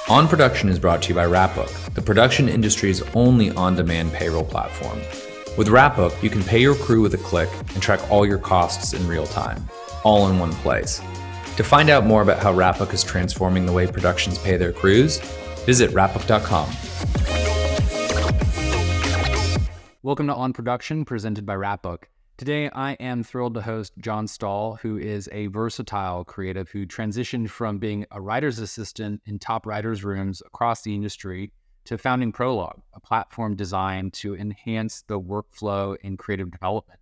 On Production is brought to you by Wrapbook, the production industry's only on-demand payroll platform. With Wrapbook, you can pay your crew with a click and track all your costs in real time, all in one place. To find out more about how Wrapbook is transforming the way productions pay their crews, visit wrapbook.com. Welcome to On Production, presented by Wrapbook. Today, I am thrilled to host Jon Stahl, who is a versatile creative who transitioned from being a writer's assistant in top writers' rooms across the industry to founding Prolog, a platform designed to enhance the workflow in creative development.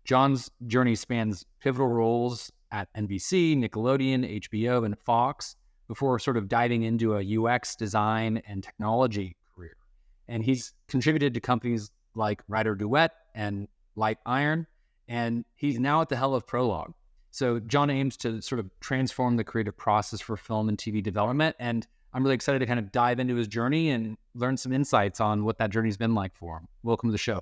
Jon's journey spans pivotal roles at NBC, Nickelodeon, HBO, and Fox before sort of diving into a UX design and technology career. And he's contributed to companies like Writer Duet and Light Iron, and he's now at the helm of Prolog. So Jon aims to sort of transform the creative process for film and TV development, and I'm really excited to kind of dive into his journey and learn some insights on what that journey's been like for him. Welcome to the show.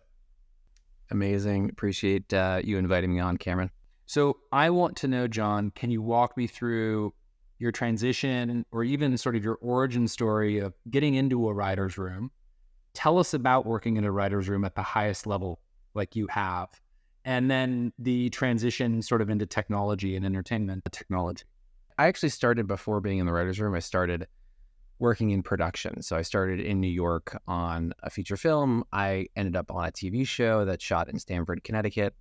Amazing. Appreciate you inviting me on, Cameron. So I want to know, Jon, can you walk me through your transition or even sort of your origin story of getting into a writer's room? Tell us about working in a writer's room at the highest level like you have, and then the transition sort of into technology and entertainment technology. I actually started before being in the writer's room. I started working in production. So I started in New York on a feature film. I ended up on a TV show that shot in Stamford, Connecticut.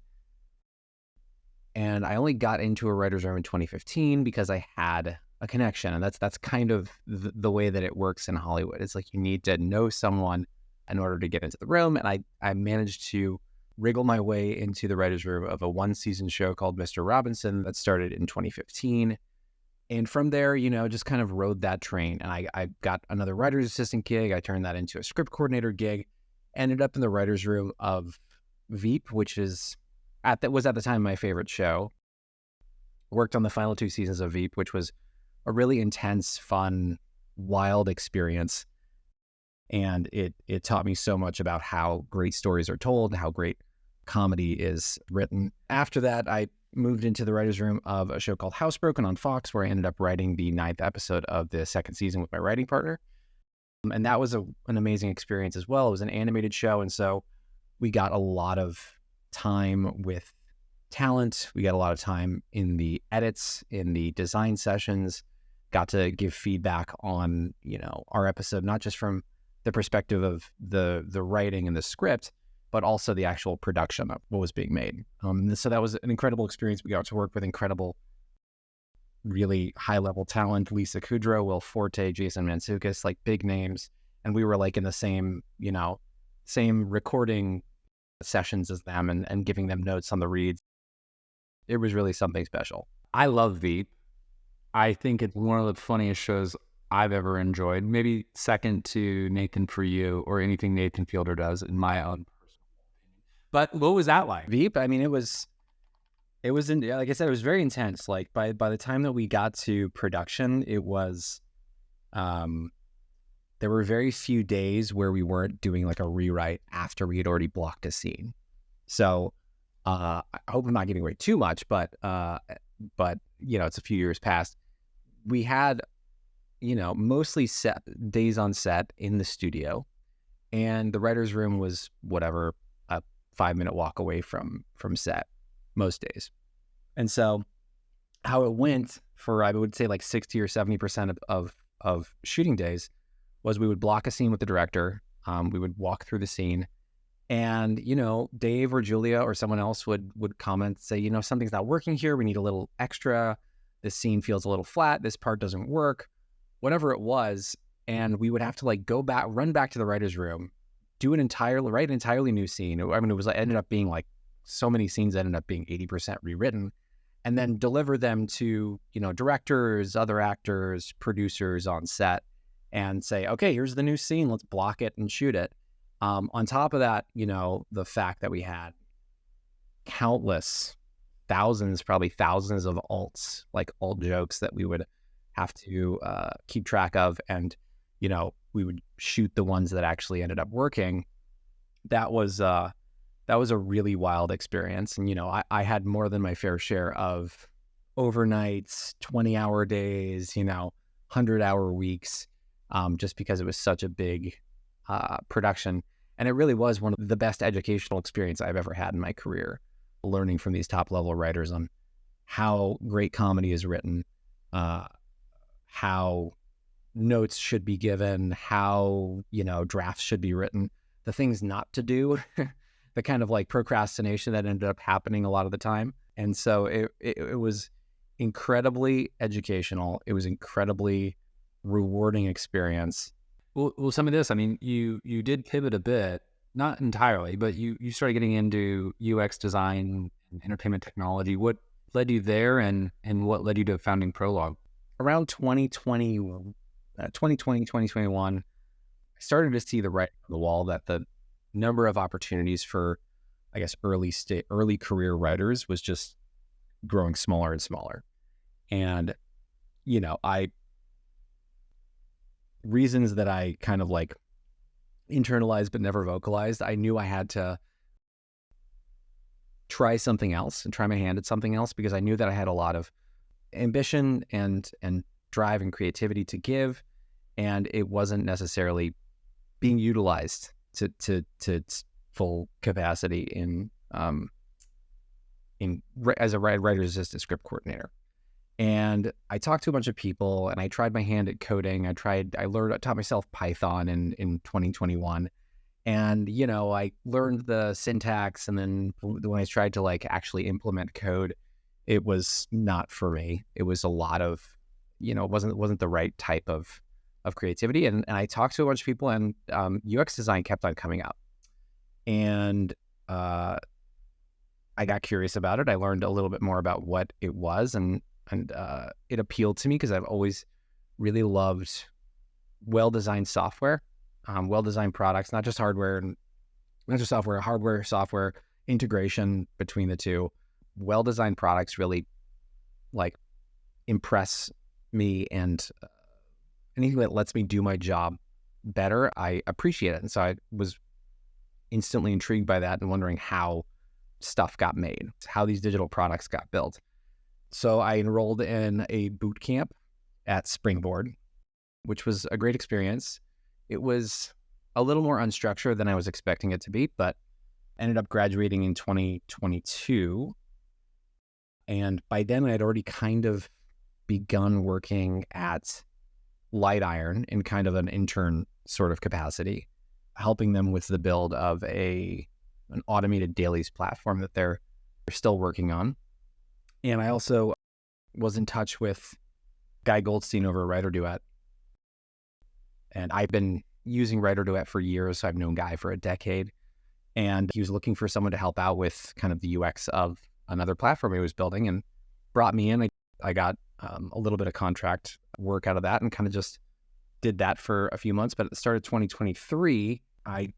And I only got into a writer's room in 2015 because I had a connection. And that's kind of the way that it works in Hollywood. It's like you need to know someone in order to get into the room. And I managed to wriggle my way into the writer's room of a one-season show called Mr. Robinson that started in 2015. And from there, just kind of rode that train. And I got another writer's assistant gig. I turned that into a script coordinator gig. Ended up in the writer's room of Veep, which was at the time my favorite show. Worked on the final 2 seasons of Veep, which was a really intense, fun, wild experience. And it taught me so much about how great stories are told, how great comedy is written. After that, I moved into the writer's room of a show called Housebroken on Fox, where I ended up writing the 9th episode of the 2nd season with my writing partner. And that was an amazing experience as well. It was an animated show, and so we got a lot of time with talent. We got a lot of time in the edits, in the design sessions, got to give feedback on, our episode, not just from the perspective of the writing and the script, but also the actual production of what was being made. So that was an incredible experience. We got to work with incredible, really high-level talent, Lisa Kudrow, Will Forte, Jason Mantzoukas, like big names. And we were like in the same recording sessions as them and giving them notes on the reads. It was really something special. I love Veep. I think it's one of the funniest shows I've ever enjoyed, maybe second to Nathan For You or anything Nathan Fielder does, in my own personal opinion. But what was that like? Veep, I mean, it was like I said, it was very intense. Like by the time that we got to production, it was, there were very few days where we weren't doing like a rewrite after we had already blocked a scene. So I hope I'm not giving away too much, but it's a few years past. We had mostly set days on set in the studio, and the writer's room was whatever, a 5-minute walk away from set most days. And so how it went for, I would say like 60 or 70% of shooting days was we would block a scene with the director. We would walk through the scene, and, Dave or Julia or someone else would comment, say, something's not working here. We need a little extra. This scene feels a little flat. This part doesn't work. Whatever it was, and we would have to like go back, run back to the writer's room, write an entirely new scene. I mean, ended up being like so many scenes ended up being 80% rewritten, and then deliver them to, directors, other actors, producers on set, and say, okay, here's the new scene. Let's block it and shoot it. On top of that, the fact that we had countless probably thousands of alts, like alt jokes that we would have to keep track of, and we would shoot the ones that actually ended up working. That was a really wild experience, and I had more than my fair share of overnights, 20-hour days, 100-hour weeks, just because it was such a big production. And it really was one of the best educational experience I've ever had in my career, learning from these top level writers on how great comedy is written, how notes should be given, how, drafts should be written, the things not to do, the kind of like procrastination that ended up happening a lot of the time. And so it was incredibly educational. It was incredibly rewarding experience. Well, some of this, I mean, you did pivot a bit, not entirely, but you started getting into UX design and entertainment technology. What led you there, and what led you to founding Prolog? Around 2021, I started to see the writing on the wall that the number of opportunities for, I guess, early career writers was just growing smaller and smaller. And, reasons that I kind of like internalized but never vocalized, I knew I had to try something else and try my hand at something else, because I knew that I had a lot of ambition and drive and creativity to give, and it wasn't necessarily being utilized to its full capacity as a writer's assistant script coordinator. And I talked to a bunch of people, and I tried my hand at coding. I taught myself Python in 2021. And, I learned the syntax, and then when I tried to like actually implement code, it was not for me. It was a lot of, it wasn't the right type of creativity. And I talked to a bunch of people, and UX design kept on coming up. And I got curious about it. I learned a little bit more about what it was, and it appealed to me because I've always really loved well-designed software, well-designed products, not just hardware and not just software, hardware, software integration between the two. Well-designed products really like impress me, and anything that lets me do my job better, I appreciate it. And so I was instantly intrigued by that and wondering how stuff got made, how these digital products got built. So I enrolled in a boot camp at Springboard, which was a great experience. It was a little more unstructured than I was expecting it to be, but ended up graduating in 2022. And by then I had already kind of begun working at Light Iron in kind of an intern sort of capacity, helping them with the build of an automated dailies platform that they're still working on. And I also was in touch with Guy Goldstein over Writer Duet. And I've been using Writer Duet for years, so I've known Guy for a decade. And he was looking for someone to help out with kind of the UX of another platform he was building, and brought me in. I got a little bit of contract work out of that, and kind of just did that for a few months. But at the start of 2023, I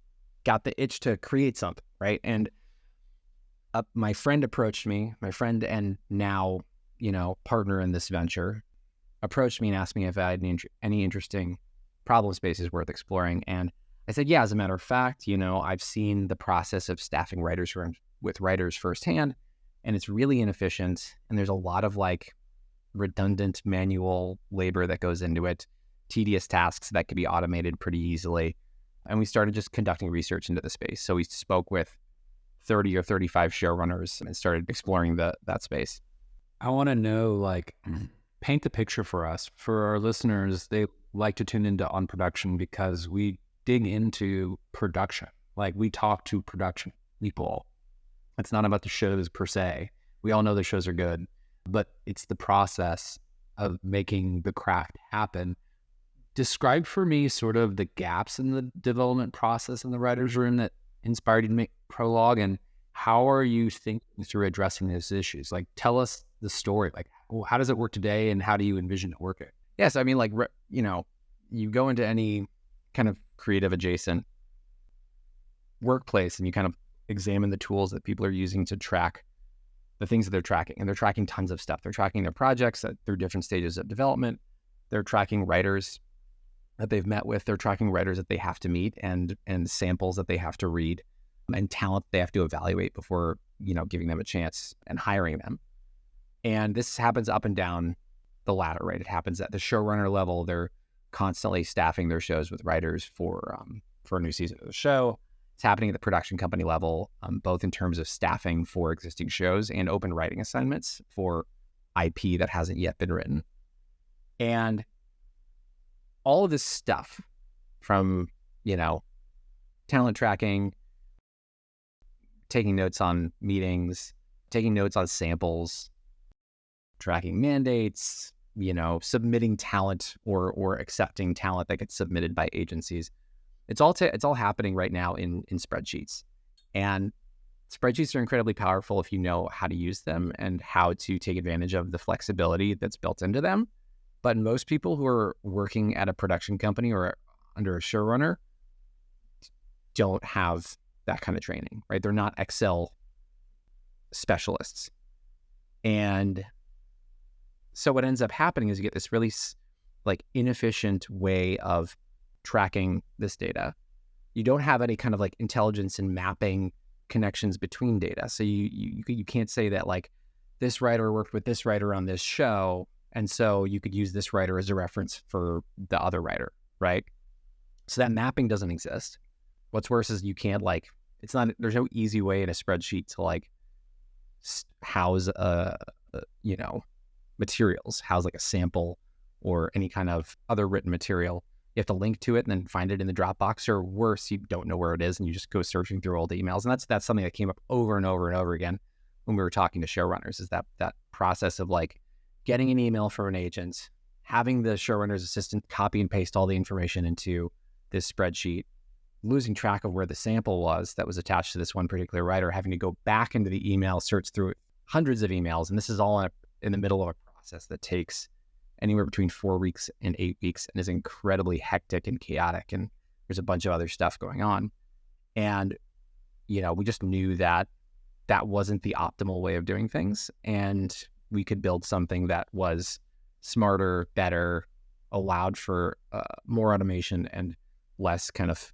got the itch to create something, right? And my friend approached me, my friend and now, partner in this venture, approached me and asked me if I had any interesting problem spaces worth exploring. And I said, yeah, as a matter of fact, I've seen the process of staffing writers with writers firsthand, and it's really inefficient. And there's a lot of like redundant manual labor that goes into it, tedious tasks that could be automated pretty easily. And we started just conducting research into the space. So we spoke with 30 or 35 showrunners and started exploring that space. I want to know, paint the picture for us. For our listeners, they like to tune into On Production because we dig into production. Like, we talk to production people. It's not about the shows per se. We all know the shows are good, but it's the process of making the craft happen. Describe for me sort of the gaps in the development process in the writer's room that inspired you to make Prolog, and how are you thinking through addressing those issues? Like, tell us the story. Like, how does it work today, and how do you envision it working? Yes, I mean, you go into any kind of creative adjacent workplace and you kind of examine the tools that people are using to track the things that they're tracking. And they're tracking tons of stuff. They're tracking their projects through different stages of development. They're tracking writers that they've met with. They're tracking writers that they have to meet, and samples that they have to read, and talent they have to evaluate before, giving them a chance and hiring them. And this happens up and down the ladder, right? It happens at the showrunner level. They're constantly staffing their shows with writers for a new season of the show. It's happening at the production company level, both in terms of staffing for existing shows and open writing assignments for IP that hasn't yet been written. And all of this stuff from, talent tracking, taking notes on meetings, taking notes on samples, tracking mandates, submitting talent or accepting talent that gets submitted by agencies. It's all happening right now in spreadsheets. And spreadsheets are incredibly powerful if you know how to use them and how to take advantage of the flexibility that's built into them. But most people who are working at a production company or under a showrunner don't have that kind of training, right? They're not Excel specialists. And so what ends up happening is you get this really inefficient way of tracking this data. You don't have any kind of intelligence in mapping connections between data. So you can't say that this writer worked with this writer on this show, and so you could use this writer as a reference for the other writer, right? So that mapping doesn't exist. What's worse is you can't there's no easy way in a spreadsheet to house materials, house a sample or any kind of other written material. You have to link to it and then find it in the Dropbox, or worse, you don't know where it is and you just go searching through old emails. And that's something that came up over and over and over again when we were talking to showrunners, is that process of getting an email from an agent, having the showrunner's assistant copy and paste all the information into this spreadsheet, losing track of where the sample was that was attached to this one particular writer, having to go back into the email, search through hundreds of emails. And this is all in the middle of a process that takes anywhere between 4 weeks and 8 weeks and is incredibly hectic and chaotic. And there's a bunch of other stuff going on. And, we just knew that that wasn't the optimal way of doing things. And we could build something that was smarter, better, allowed for more automation and less kind of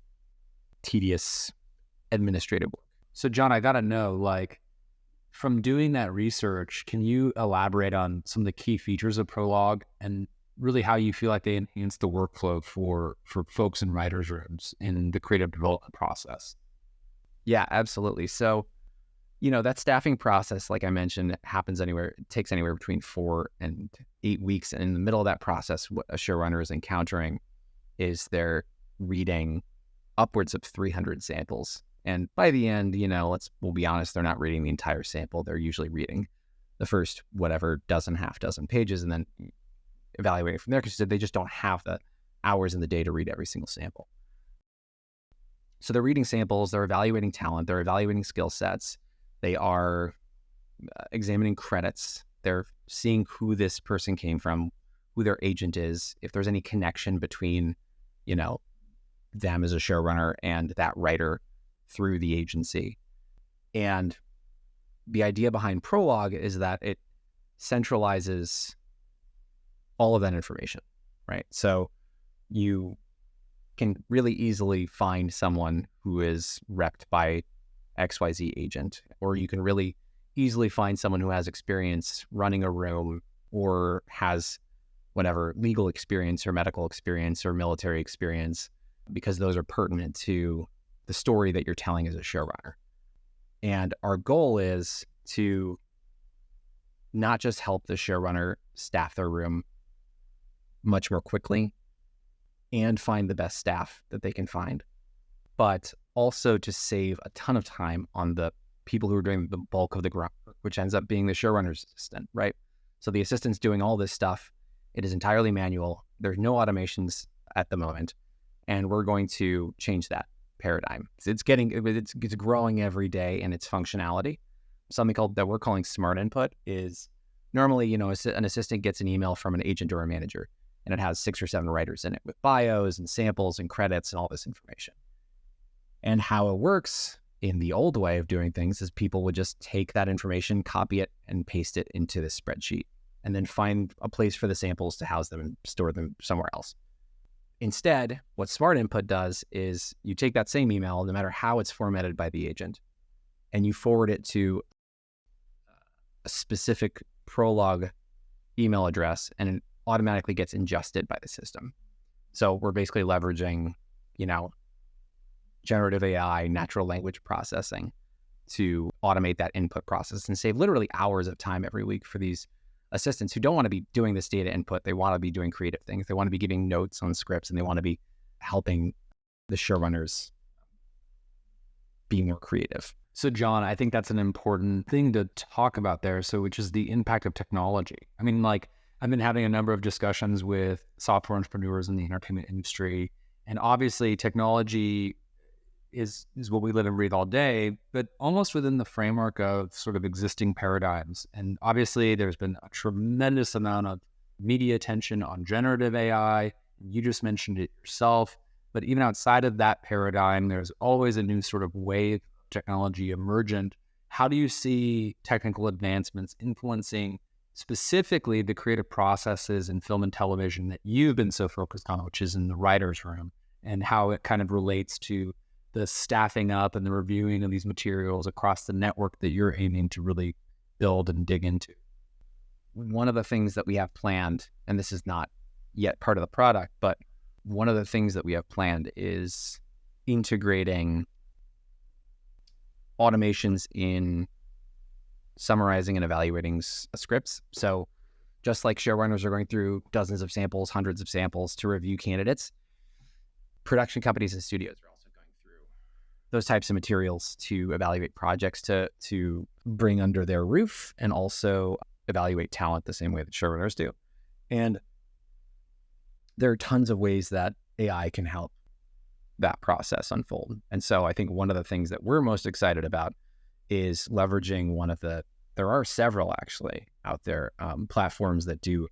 tedious administrative work. So John, I got to know, from doing that research, can you elaborate on some of the key features of Prolog and really how you feel like they enhance the workflow for folks in writers' rooms in the creative development process? Yeah, absolutely. So, that staffing process, like I mentioned, takes anywhere between 4 and 8 weeks. And in the middle of that process, what a showrunner is encountering is they're reading upwards of 300 samples. And by the end, we'll be honest, they're not reading the entire sample. They're usually reading the first half dozen pages and then evaluating from there, because they just don't have the hours in the day to read every single sample. So they're reading samples, they're evaluating talent, they're evaluating skill sets, they are examining credits, they're seeing who this person came from, who their agent is, if there's any connection between, them as a showrunner and that writer through the agency. And the idea behind Prolog is that it centralizes all of that information, right? So you can really easily find someone who is repped by XYZ agent, or you can really easily find someone who has experience running a room or has whatever legal experience or medical experience or military experience, because those are pertinent to the story that you're telling as a showrunner. And our goal is to not just help the showrunner staff their room much more quickly and find the best staff that they can find, but also to save a ton of time on the people who are doing the bulk of the grunt work, which ends up being the showrunner's assistant, right? So the assistant's doing all this stuff. It is entirely manual. There's no automations at the moment. And we're going to change that paradigm. It's growing every day in its functionality. Something that we're calling smart input is normally, an assistant gets an email from an agent or a manager, and it has 6 or 7 writers in it with bios and samples and credits and all this information. And how it works in the old way of doing things is people would just take that information, copy it, and paste it into the spreadsheet, and then find a place for the samples to house them and store them somewhere else. Instead, what Smart Input does is you take that same email, no matter how it's formatted by the agent, and you forward it to a specific Prolog email address, and it automatically gets ingested by the system. So we're basically leveraging, generative AI, natural language processing to automate that input process and save literally hours of time every week for these assistants who don't want to be doing this data input. They want to be doing creative things. They want to be giving notes on scripts, and they want to be helping the showrunners be more creative. So John, I think that's an important thing to talk about there. So which is the impact of technology. I mean, like I've been having a number of discussions with software entrepreneurs in the entertainment industry, and obviously technology is what we live and breathe all day, but almost within the framework of sort of existing paradigms. And obviously there's been a tremendous amount of media attention on generative AI. You just mentioned it yourself, but even outside of that paradigm, there's always a new sort of wave of technology emergent. How do you see technical advancements influencing specifically the creative processes in film and television that you've been so focused on, which is in the writer's room, and how it kind of relates to the staffing up and the reviewing of these materials across the network that you're aiming to really build and dig into? One of the things that we have planned, and this is not yet part of the product, but one of the things that we have planned is integrating automations in summarizing and evaluating scripts. So just like showrunners are going through dozens of samples, hundreds of samples to review candidates, production companies and studios are also going through those types of materials to evaluate projects to bring under their roof, and also evaluate talent the same way that showrunners do. And there are tons of ways that AI can help that process unfold. And so I think one of the things that we're most excited about is leveraging there are several actually out there, platforms that do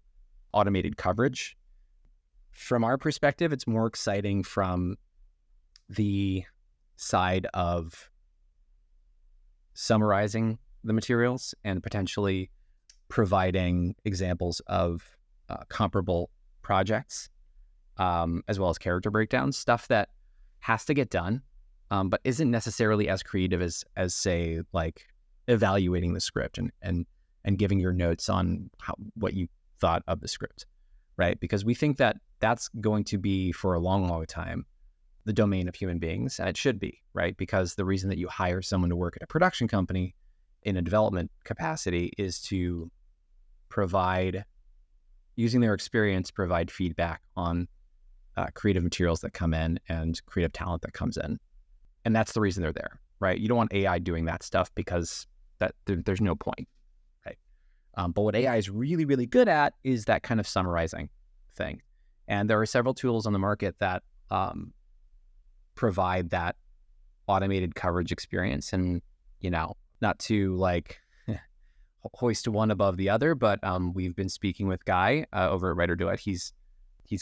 automated coverage. From our perspective, it's more exciting from the side of summarizing the materials and potentially providing examples of comparable projects, as well as character breakdowns, stuff that has to get done, but isn't necessarily as creative as say, like evaluating the script and giving your notes on what you thought of the script, right? Because we think that that's going to be, for a long, long time, the domain of human beings, and it should be, right? Because the reason that you hire someone to work at a production company in a development capacity is to provide, using their experience, provide feedback on creative materials that come in and creative talent that comes in. And that's the reason they're there, right? You don't want AI doing that stuff because there's no point, right? But what AI is really, really good at is that kind of summarizing thing. And there are several tools on the market that provide that automated coverage experience. And, not to like hoist one above the other, but we've been speaking with Guy over at Writer Duet. He's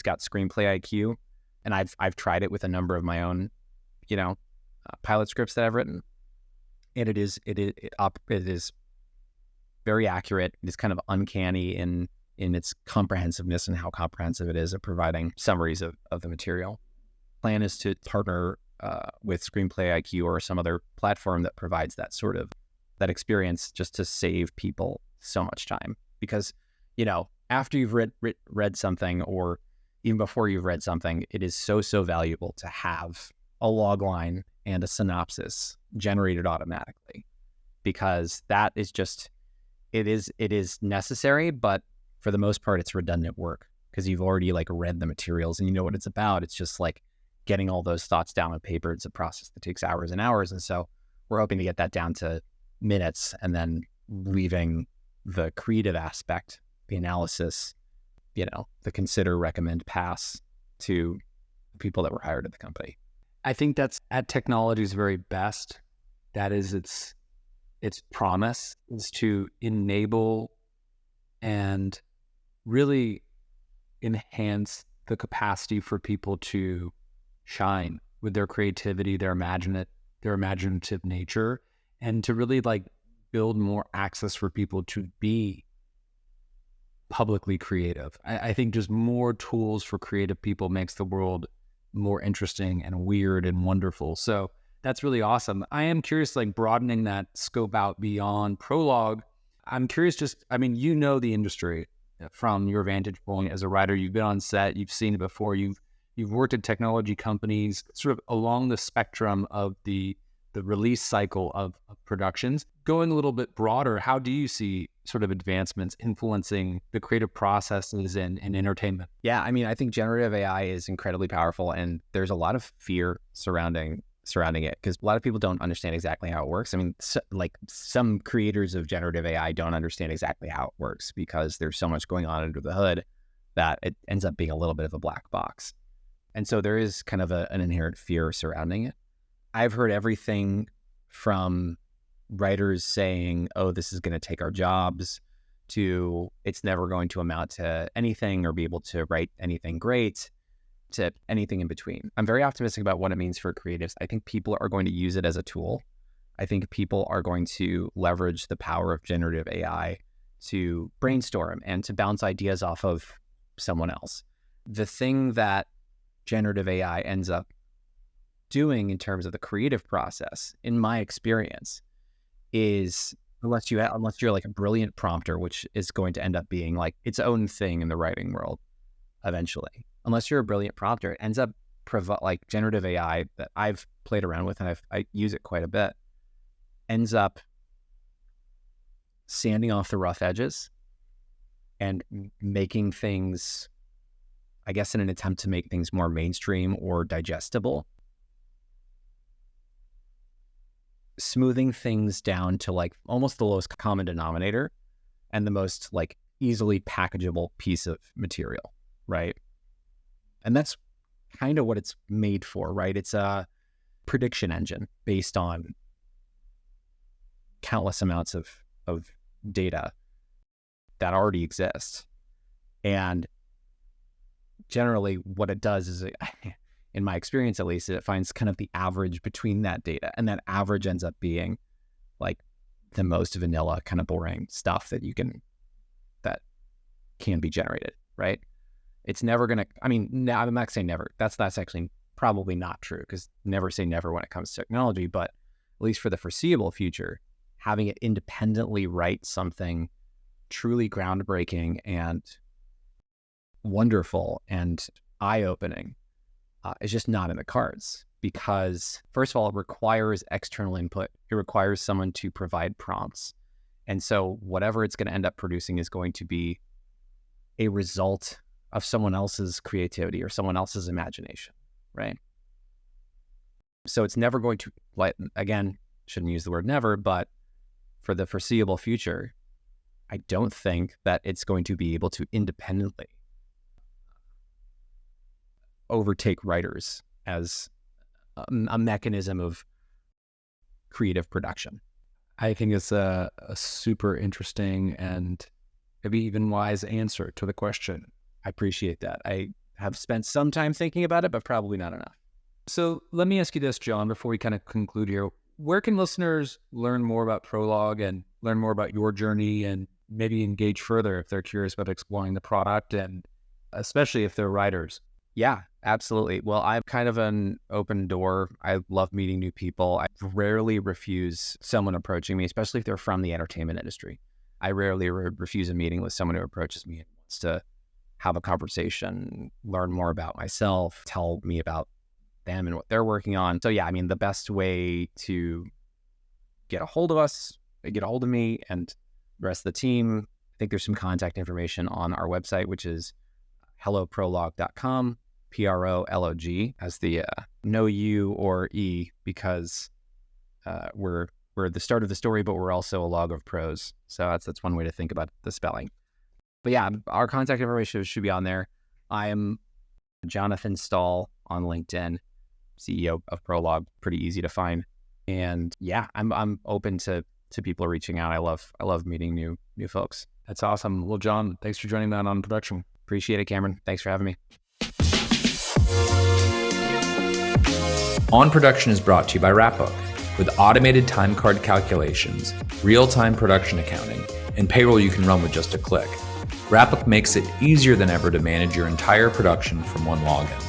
got screenplay IQ, and I've tried it with a number of my own, pilot scripts that I've written, and it is very accurate. It is kind of uncanny in its comprehensiveness and how comprehensive it is at providing summaries of the material. Plan is to partner with Screenplay IQ or some other platform that provides that sort of that experience, just to save people so much time. Because after you've read something, or even before you've read something, it is so valuable to have a log line and a synopsis generated automatically, because that is just, it is necessary, but for the most part, it's redundant work because you've already read the materials and you know what it's about. It's just getting all those thoughts down on paper. It's a process that takes hours and hours. And so we're hoping to get that down to minutes, and then leaving the creative aspect, the analysis, the consider, recommend, pass to people that were hired at the company. I think that's at technology's very best. That is its promise, is to enable and really enhance the capacity for people to shine with their creativity, their imaginative nature, and to really build more access for people to be publicly creative. I think just more tools for creative people makes the world more interesting and weird and wonderful. So that's really awesome. I am curious, broadening that scope out beyond Prolog. I'm curious, the industry from your vantage point as a writer. You've been on set, you've seen it before, you've You've worked at technology companies sort of along the spectrum of the release cycle of productions. Going a little bit broader, how do you see sort of advancements influencing the creative processes in entertainment? Yeah, I mean, I think generative AI is incredibly powerful, and there's a lot of fear surrounding it because a lot of people don't understand exactly how it works. I mean, some creators of generative AI don't understand exactly how it works because there's so much going on under the hood that it ends up being a little bit of a black box. And so there is kind of an inherent fear surrounding it. I've heard everything from writers saying, oh, this is going to take our jobs, to it's never going to amount to anything or be able to write anything great, to anything in between. I'm very optimistic about what it means for creatives. I think people are going to use it as a tool. I think people are going to leverage the power of generative AI to brainstorm and to bounce ideas off of someone else. The thing that generative AI ends up doing in terms of the creative process, in my experience, is unless you're like a brilliant prompter, which is going to end up being like its own thing in the writing world eventually. Unless you're a brilliant prompter, it ends up like generative AI that I've played around with and I use it quite a bit, ends up sanding off the rough edges and making things, I guess, in an attempt to make things more mainstream or digestible, smoothing things down to like almost the lowest common denominator and the most like easily packageable piece of material, right? And that's kind of what it's made for, right? It's a prediction engine based on countless amounts of data that already exists. And generally what it does is, in my experience at least, it finds kind of the average between that data, and that average ends up being like the most vanilla kind of boring stuff that can be generated, right? It's never going to, I mean, I'm not saying never. That's actually probably not true, because never say never when it comes to technology, but at least for the foreseeable future, having it independently write something truly groundbreaking and wonderful and eye-opening is just not in the cards, because first of all, it requires external input. It requires someone to provide prompts. And so whatever it's going to end up producing is going to be a result of someone else's creativity or someone else's imagination, right? So it's never going to, like, again, shouldn't use the word never, but for the foreseeable future, I don't think that it's going to be able to independently overtake writers as a mechanism of creative production. I think it's a super interesting and maybe even wise answer to the question. I appreciate that. I have spent some time thinking about it, but probably not enough. So let me ask you this, Jon, before we kind of conclude here. Where can listeners learn more about Prolog and learn more about your journey and maybe engage further if they're curious about exploring the product, and especially if they're writers? Yeah, absolutely. Well, I'm kind of an open door. I love meeting new people. I rarely refuse someone approaching me, especially if they're from the entertainment industry. I rarely refuse a meeting with someone who approaches me and wants to have a conversation, learn more about myself, tell me about them and what they're working on. So yeah, I mean, the best way to get a hold of us, get a hold of me and the rest of the team, I think there's some contact information on our website, which is helloprolog.com, Prolog, as the no U or E, because we're the start of the story, but we're also a log of prose. So that's one way to think about the spelling. But yeah, our contact information should be on there. I am Jonathan Stahl on LinkedIn, CEO of Prolog, pretty easy to find. And yeah, I'm open to people reaching out. I love meeting new folks. That's awesome. Well, Jon, thanks for joining me on Production. Appreciate it, Cameron. Thanks for having me. On Production is brought to you by Wrapbook. With automated time card calculations, real-time production accounting, and payroll you can run with just a click, Wrapbook makes it easier than ever to manage your entire production from one login.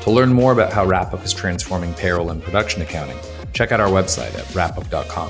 To learn more about how Wrapbook is transforming payroll and production accounting, check out our website at wrapbook.com.